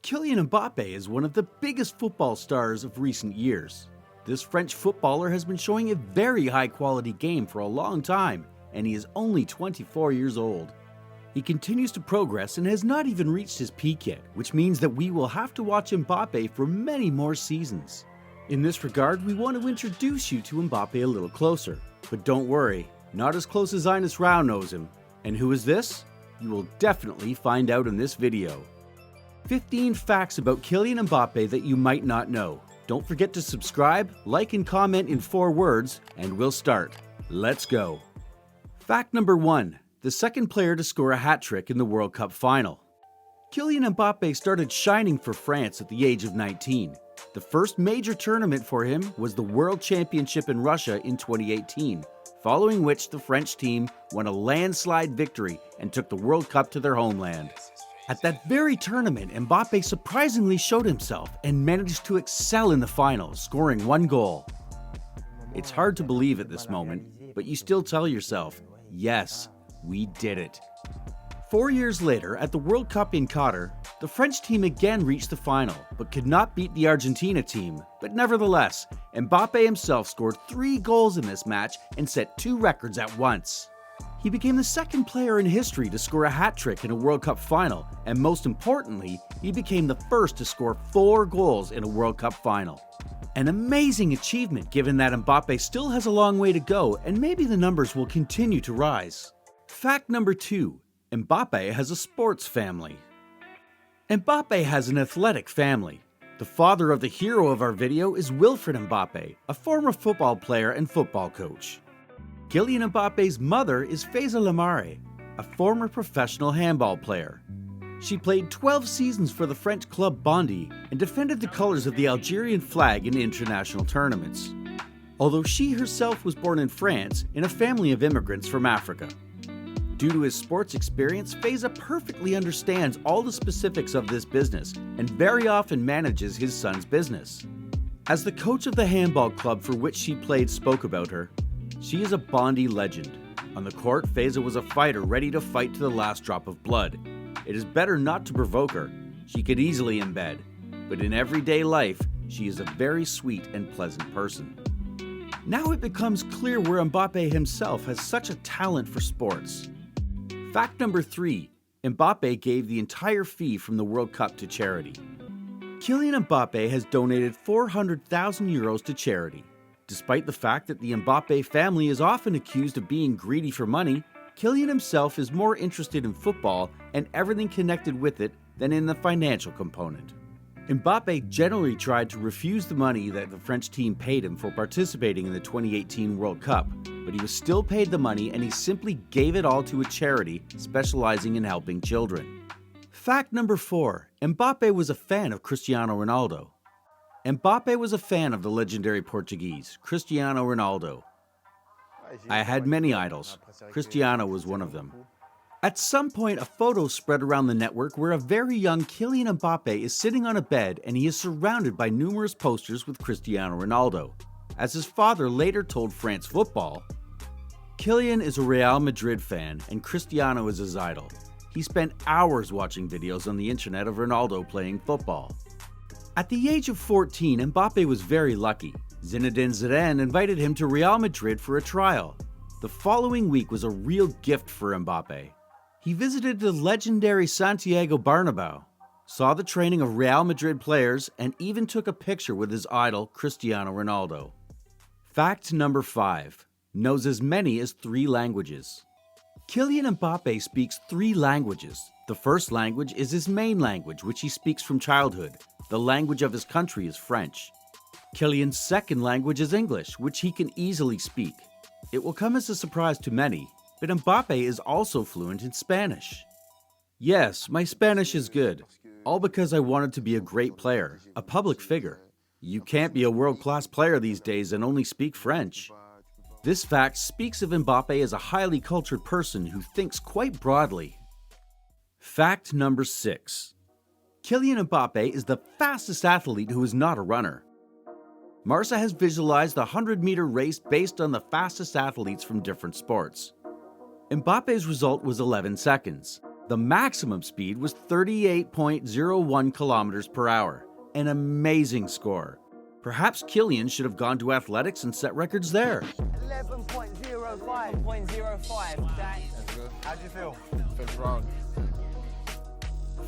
Kylian Mbappé is one of the biggest football stars of recent years. This French footballer has been showing a very high-quality game for a long time, and he is only 24 years old. He continues to progress and has not even reached his peak yet, which means that we will have to watch Mbappé for many more seasons. In this regard, we want to introduce you to Mbappé a little closer. But don't worry, not as close as Ines Rao knows him. And who is this? You will definitely find out in this video. 15 facts about Kylian Mbappé that you might not know. Don't forget to subscribe, like and comment in 4 words, and we'll start. Let's go. Fact number 1. The second player to score a hat-trick in the World Cup final. Kylian Mbappé started shining for France at the age of 19. The first major tournament for him was the World Championship in Russia in 2018, following which the French team won a landslide victory and took the World Cup to their homeland. At that very tournament, Mbappé surprisingly showed himself and managed to excel in the final, scoring 1 goal. It's hard to believe at this moment, but you still tell yourself, yes, we did it. 4 years later, at the World Cup in Qatar, the French team again reached the final, but could not beat the Argentina team. But nevertheless, Mbappé himself scored 3 goals in this match and set 2 records at once. He became the second player in history to score a hat-trick in a World Cup final, and most importantly, he became the first to score 4 goals in a World Cup final. An amazing achievement given that Mbappé still has a long way to go, and maybe the numbers will continue to rise. Fact number 2. Mbappé has a sports family. Mbappé has an athletic family. The father of the hero of our video is Wilfried Mbappé, a former football player and football coach. Kylian Mbappé's mother is Faiza Lamare, a former professional handball player. She played 12 seasons for the French club Bondy and defended the colors of the Algerian flag in international tournaments. Although she herself was born in France in a family of immigrants from Africa. Due to his sports experience, Faiza perfectly understands all the specifics of this business and very often manages his son's business. As the coach of the handball club for which she played spoke about her, she is a Bondy legend. On the court, Faiza was a fighter ready to fight to the last drop of blood. It is better not to provoke her. She could easily embed, but in everyday life, she is a very sweet and pleasant person. Now it becomes clear where Mbappé himself has such a talent for sports. Fact number 3. Mbappé gave the entire fee from the World Cup to charity. Kylian Mbappé has donated 400,000 euros to charity. Despite the fact that the Mbappé family is often accused of being greedy for money, Kylian himself is more interested in football and everything connected with it than in the financial component. Mbappé generally tried to refuse the money that the French team paid him for participating in the 2018 World Cup, but he was still paid the money and he simply gave it all to a charity specializing in helping children. Fact number 4. Mbappé was a fan of Cristiano Ronaldo. Mbappé was a fan of the legendary Portuguese, Cristiano Ronaldo. I had many idols. Cristiano was one of them. At some point, a photo spread around the network where a very young Kylian Mbappé is sitting on a bed and he is surrounded by numerous posters with Cristiano Ronaldo. As his father later told France Football, Kylian is a Real Madrid fan and Cristiano is his idol. He spent hours watching videos on the internet of Ronaldo playing football. At the age of 14, Mbappé was very lucky. Zinedine Zidane invited him to Real Madrid for a trial. The following week was a real gift for Mbappé. He visited the legendary Santiago Bernabéu, saw the training of Real Madrid players, and even took a picture with his idol, Cristiano Ronaldo. Fact number 5. Knows as many as 3 languages. Kylian Mbappé speaks 3 languages. The first language is his main language, which he speaks from childhood. The language of his country is French. Kylian's second language is English, which he can easily speak. It will come as a surprise to many, but Mbappé is also fluent in Spanish. Yes, my Spanish is good, all because I wanted to be a great player, a public figure. You can't be a world-class player these days and only speak French. This fact speaks of Mbappé as a highly cultured person who thinks quite broadly. Fact number 6. Kylian Mbappé is the fastest athlete who is not a runner. Marca has visualized the 100-meter race based on the fastest athletes from different sports. Mbappe's result was 11 seconds. The maximum speed was 38.01 kilometers per hour, an amazing score. Perhaps Kylian should have gone to athletics and set records there. 11.05. That's good. How do you feel? Feels wrong.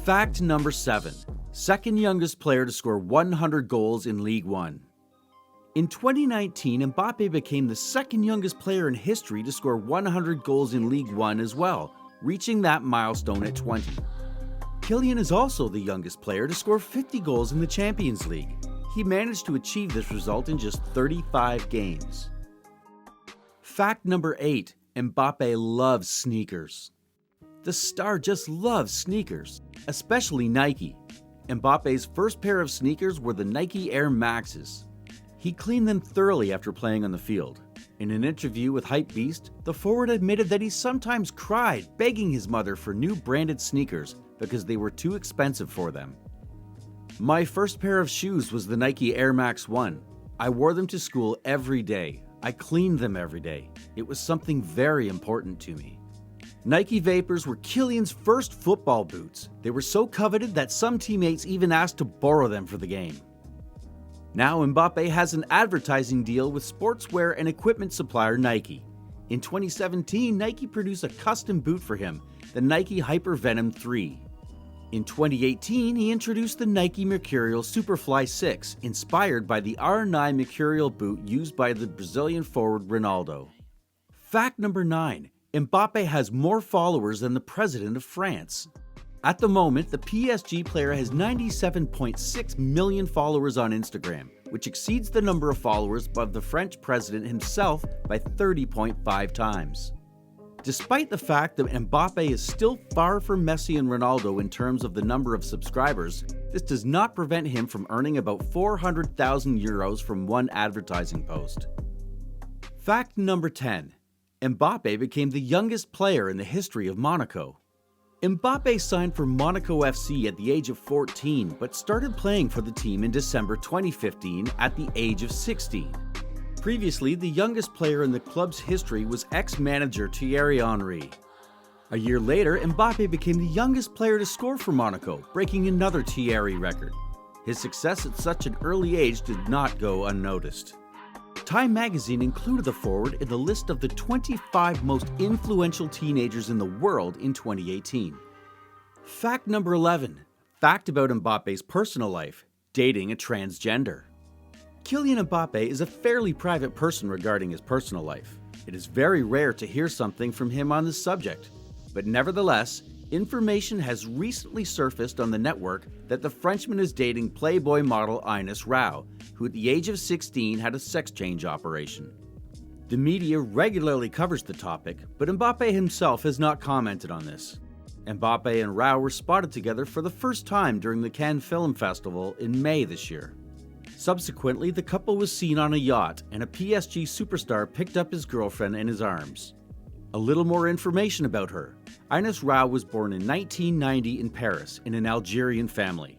Fact number 7. Second youngest player to score 100 goals in Ligue 1. In 2019, Mbappé became the second youngest player in history to score 100 goals in Ligue 1 as well, reaching that milestone at 20. Kylian is also the youngest player to score 50 goals in the Champions League. He managed to achieve this result in just 35 games. Fact number 8. Mbappé loves sneakers. The star just loves sneakers, especially Nike. Mbappé's first pair of sneakers were the Nike Air Maxes. He cleaned them thoroughly after playing on the field. In an interview with Hypebeast, the forward admitted that he sometimes cried begging his mother for new branded sneakers because they were too expensive for them. My first pair of shoes was the Nike Air Max 1. I wore them to school every day. I cleaned them every day. It was something very important to me. Nike Vapors were Kylian's first football boots. They were so coveted that some teammates even asked to borrow them for the game. Now Mbappé has an advertising deal with sportswear and equipment supplier Nike. In 2017, Nike produced a custom boot for him, the Nike Hyper Venom 3. In 2018, he introduced the Nike Mercurial Superfly 6, inspired by the R9 Mercurial boot used by the Brazilian forward Ronaldo. Fact number 9. Mbappé has more followers than the President of France. At the moment, the PSG player has 97.6 million followers on Instagram, which exceeds the number of followers of the French president himself by 30.5 times. Despite the fact that Mbappé is still far from Messi and Ronaldo in terms of the number of subscribers, this does not prevent him from earning about 400,000 euros from one advertising post. Fact number 10. Mbappé became the youngest player in the history of Monaco. Mbappé signed for Monaco FC at the age of 14, but started playing for the team in December 2015 at the age of 16. Previously, the youngest player in the club's history was ex-manager Thierry Henry. A year later, Mbappé became the youngest player to score for Monaco, breaking another Thierry record. His success at such an early age did not go unnoticed. Time magazine included the forward in the list of the 25 most influential teenagers in the world in 2018. Fact number 11. Fact about Mbappé's personal life: dating a transgender. Kylian Mbappé is a fairly private person regarding his personal life. It is very rare to hear something from him on this subject, but nevertheless, information has recently surfaced on the network that the Frenchman is dating Playboy model Ines Rao, who at the age of 16 had a sex change operation. The media regularly covers the topic, but Mbappé himself has not commented on this. Mbappé and Rao were spotted together for the first time during the Cannes Film Festival in May this year. Subsequently, the couple was seen on a yacht, and a PSG superstar picked up his girlfriend in his arms. A little more information about her. Ines Rao was born in 1990 in Paris in an Algerian family.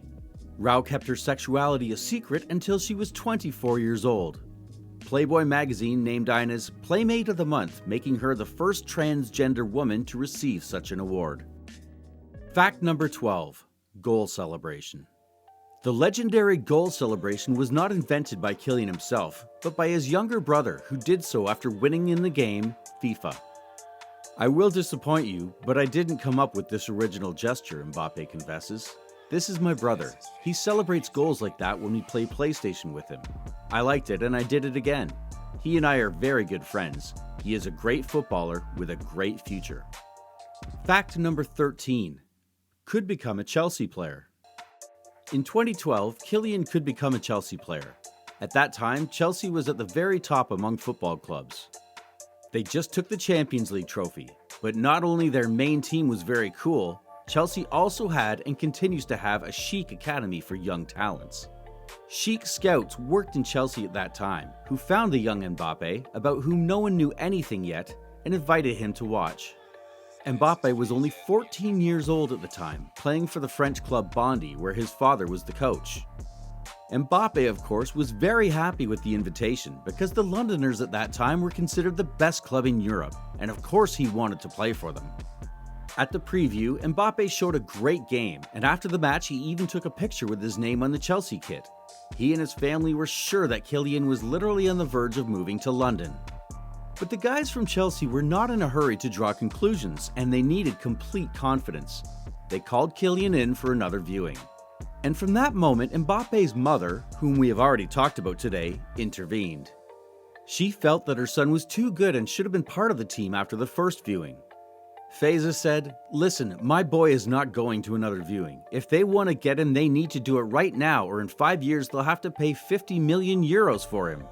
Rao kept her sexuality a secret until she was 24 years old. Playboy magazine named Ines Playmate of the Month, making her the first transgender woman to receive such an award. Fact number 12. Goal celebration. The legendary goal celebration was not invented by Kylian himself, but by his younger brother, who did so after winning in the game, FIFA. I will disappoint you, but I didn't come up with this original gesture, Mbappé confesses. This is my brother. He celebrates goals like that when we play PlayStation with him. I liked it and I did it again. He and I are very good friends. He is a great footballer with a great future. Fact number 13. Could become a Chelsea player. In 2012, Kylian could become a Chelsea player. At that time, Chelsea was at the very top among football clubs. They just took the Champions League trophy, but not only their main team was very cool, Chelsea also had and continues to have a chic academy for young talents. Chic scouts worked in Chelsea at that time, who found the young Mbappé, about whom no one knew anything yet, and invited him to watch. Mbappé was only 14 years old at the time, playing for the French club Bondy, where his father was the coach. Mbappé, of course, was very happy with the invitation because the Londoners at that time were considered the best club in Europe, and of course he wanted to play for them. At the preview, Mbappé showed a great game, and after the match he even took a picture with his name on the Chelsea kit. He and his family were sure that Kylian was literally on the verge of moving to London. But the guys from Chelsea were not in a hurry to draw conclusions, and they needed complete confidence. They called Kylian in for another viewing. And from that moment, Mbappé's mother, whom we have already talked about today, intervened. She felt that her son was too good and should have been part of the team after the first viewing. Faiza said, "Listen, my boy is not going to another viewing. If they want to get him, they need to do it right now, or in 5 years they'll have to pay 50 million euros for him."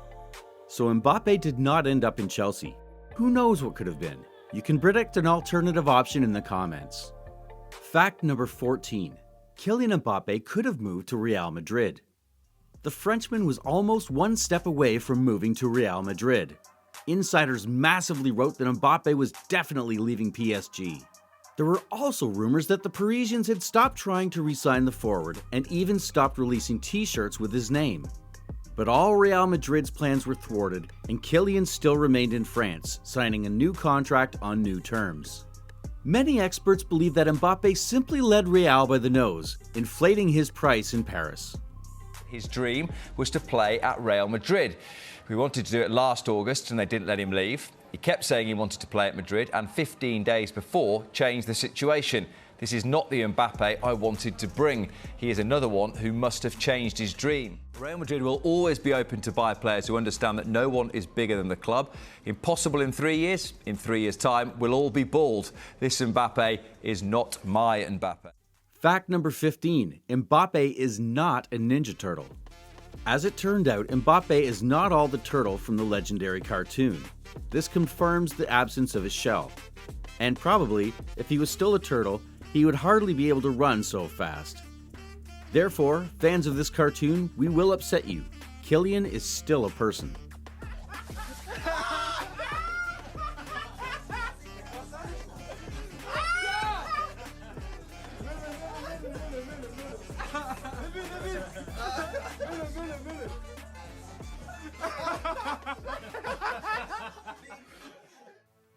So Mbappé did not end up in Chelsea. Who knows what could have been? You can predict an alternative option in the comments. Fact number 14. Kylian Mbappé could have moved to Real Madrid. The Frenchman was almost one step away from moving to Real Madrid. Insiders massively wrote that Mbappé was definitely leaving PSG. There were also rumors that the Parisians had stopped trying to re-sign the forward and even stopped releasing t-shirts with his name. But all Real Madrid's plans were thwarted, and Kylian still remained in France, signing a new contract on new terms. Many experts believe that Mbappé simply led Real by the nose, inflating his price in Paris. His dream was to play at Real Madrid. He wanted to do it last August and they didn't let him leave. He kept saying he wanted to play at Madrid and 15 days before changed the situation. This is not the Mbappé I wanted to bring. He is another one who must have changed his dream. Real Madrid will always be open to buy players who understand that no one is bigger than the club. Impossible in 3 years? In 3 years' time, we'll all be bald. This Mbappé is not my Mbappé. Fact number 15. Mbappé is not a Ninja Turtle. As it turned out, Mbappé is not all the turtle from the legendary cartoon. This confirms the absence of his shell. And probably, if he was still a turtle, he would hardly be able to run so fast. Therefore, fans of this cartoon, we will upset you. Kylian is still a person.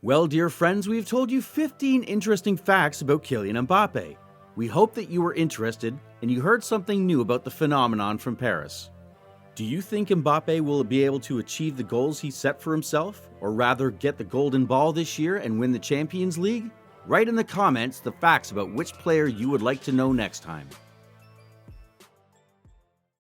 Well, dear friends, we've told you 15 interesting facts about Kylian Mbappé. We hope that you were interested and you heard something new about the phenomenon from Paris. Do you think Mbappé will be able to achieve the goals he set for himself, or rather get the golden ball this year and win the Champions League? Write in the comments the facts about which player you would like to know next time.